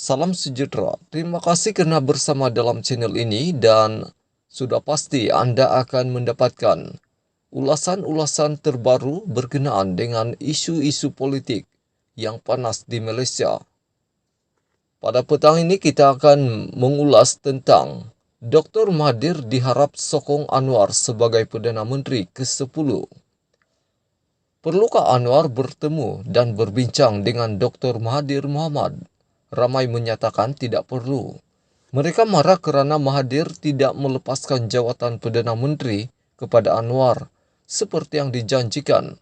Salam sejahtera. Terima kasih kerana bersama dalam channel ini dan sudah pasti anda akan mendapatkan ulasan-ulasan terbaru berkenaan dengan isu-isu politik yang panas di Malaysia. Pada petang ini kita akan mengulas tentang Dr. Mahathir diharap sokong Anwar sebagai Perdana Menteri ke-10. Perlukah Anwar bertemu dan berbincang dengan Dr. Mahathir Mohamad? Ramai menyatakan tidak perlu. Mereka marah kerana Mahathir tidak melepaskan jawatan Perdana Menteri kepada Anwar seperti yang dijanjikan.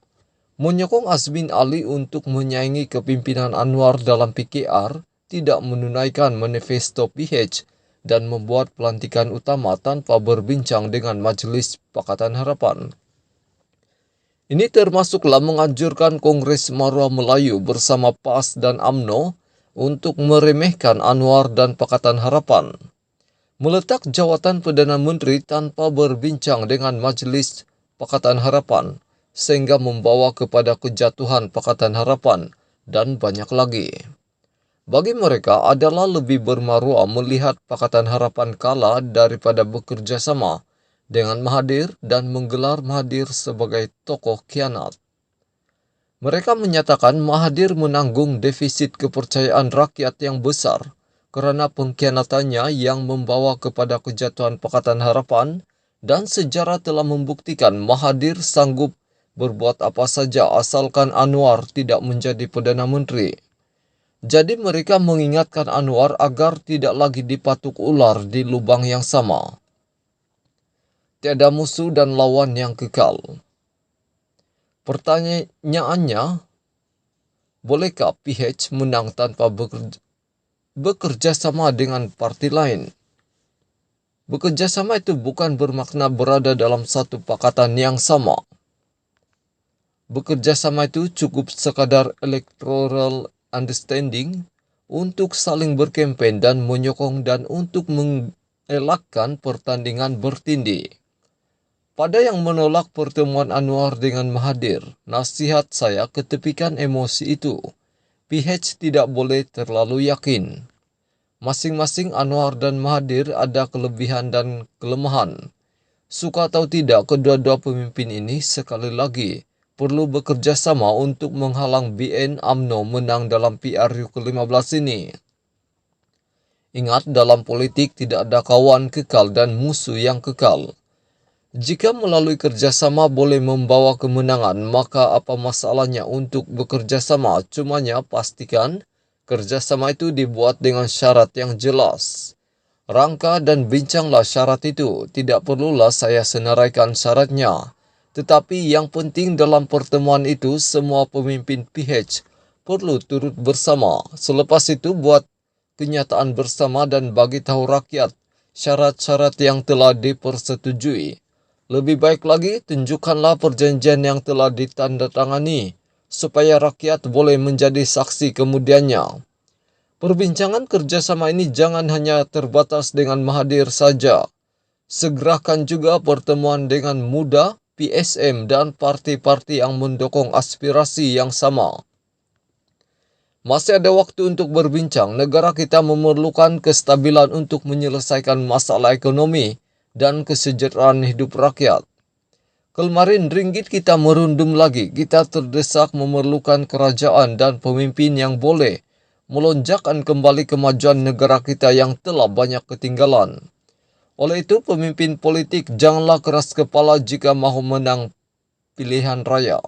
Menyokong Azmin Ali untuk menyaingi kepimpinan Anwar dalam PKR, tidak menunaikan manifesto PH dan membuat pelantikan utama tanpa berbincang dengan Majlis Pakatan Harapan. Ini termasuklah menganjurkan Kongres Maruah Melayu bersama PAS dan UMNO untuk meremehkan Anwar dan Pakatan Harapan. Meletak jawatan Perdana Menteri tanpa berbincang dengan Majlis Pakatan Harapan sehingga membawa kepada kejatuhan Pakatan Harapan dan banyak lagi. Bagi mereka adalah lebih bermaruah melihat Pakatan Harapan kalah daripada bekerjasama dengan Mahathir dan menggelar Mahathir sebagai tokoh khianat. Mereka menyatakan Mahathir menanggung defisit kepercayaan rakyat yang besar kerana pengkhianatannya yang membawa kepada kejatuhan Pakatan Harapan dan sejarah telah membuktikan Mahathir sanggup berbuat apa saja asalkan Anwar tidak menjadi Perdana Menteri. Jadi mereka mengingatkan Anwar agar tidak lagi dipatuk ular di lubang yang sama. Tiada musuh dan lawan yang kekal. Pertanyaannya, bolehkah PH menang tanpa bekerja sama dengan parti lain? Bekerjasama itu bukan bermakna berada dalam satu pakatan yang sama. Bekerjasama itu cukup sekadar electoral understanding untuk saling berkempen dan menyokong dan untuk mengelakkan pertandingan bertindih. Pada yang menolak pertemuan Anwar dengan Mahathir, nasihat saya ketepikan emosi itu. PH tidak boleh terlalu yakin. Masing-masing Anwar dan Mahathir ada kelebihan dan kelemahan. Suka atau tidak, kedua-dua pemimpin ini sekali lagi perlu bekerjasama untuk menghalang BN UMNO menang dalam PRU ke-15 ini. Ingat, dalam politik tidak ada kawan kekal dan musuh yang kekal. Jika melalui kerjasama boleh membawa kemenangan, maka apa masalahnya untuk bekerjasama? Cumanya pastikan kerjasama itu dibuat dengan syarat yang jelas. Rangka dan bincanglah syarat itu. Tidak perlulah saya senaraikan syaratnya. Tetapi yang penting dalam pertemuan itu, semua pemimpin PH perlu turut bersama. Selepas itu buat kenyataan bersama dan bagi tahu rakyat syarat-syarat yang telah dipersetujui. Lebih baik lagi, tunjukkanlah perjanjian yang telah ditandatangani supaya rakyat boleh menjadi saksi kemudiannya. Perbincangan kerjasama ini jangan hanya terbatas dengan Mahathir saja. Segerakan juga pertemuan dengan MUDA, PSM dan parti-parti yang mendukung aspirasi yang sama. Masih ada waktu untuk berbincang. Negara kita memerlukan kestabilan untuk menyelesaikan masalah ekonomi dan kesejahteraan hidup rakyat. Kemarin ringgit kita merundum lagi. Kita terdesak memerlukan kerajaan dan pemimpin yang boleh melonjakkan kembali kemajuan negara kita yang telah banyak ketinggalan. Oleh itu, pemimpin politik janganlah keras kepala jika mahu menang pilihan raya.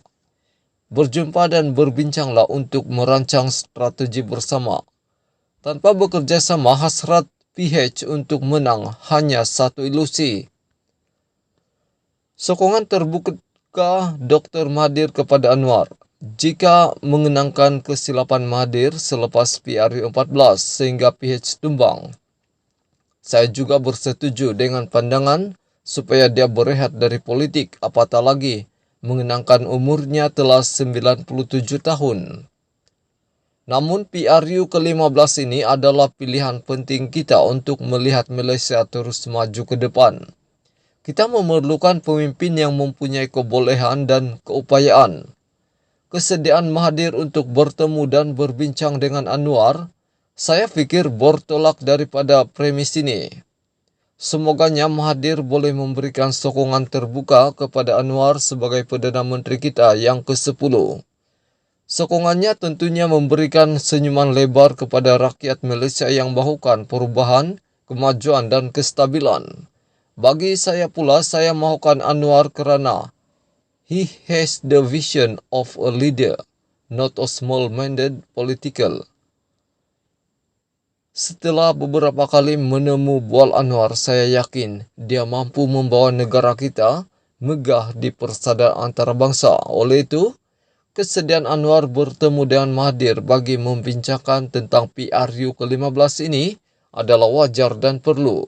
Berjumpa dan berbincanglah untuk merancang strategi bersama. Tanpa bekerja sama, hasrat PH untuk menang hanya satu ilusi. Sokongan terbuka Dr. Mahathir kepada Anwar. Jika mengenangkan kesilapan Mahathir selepas PRU 14 sehingga PH tumbang, saya juga bersetuju dengan pandangan supaya dia berehat dari politik, apatah lagi mengenangkan umurnya telah 97 tahun. Namun PRU ke-15 ini adalah pilihan penting kita untuk melihat Malaysia terus maju ke depan. Kita memerlukan pemimpin yang mempunyai kebolehan dan keupayaan. Kesediaan Mahathir untuk bertemu dan berbincang dengan Anwar Saya pikir bertolak daripada premis ini. Semoganya Mahathir boleh memberikan sokongan terbuka kepada Anwar sebagai Perdana Menteri kita yang ke-10. Sokongannya tentunya memberikan senyuman lebar kepada rakyat Malaysia yang mahukan perubahan, kemajuan dan kestabilan. Bagi saya pula, saya mahukan Anwar kerana he has the vision of a leader, not a small-minded political. Setelah beberapa kali menemu bual Anwar, saya yakin dia mampu membawa negara kita megah di persada antarabangsa. Oleh itu, kesediaan Anwar bertemu dengan Mahathir bagi membincangkan tentang PRU ke-15 ini adalah wajar dan perlu.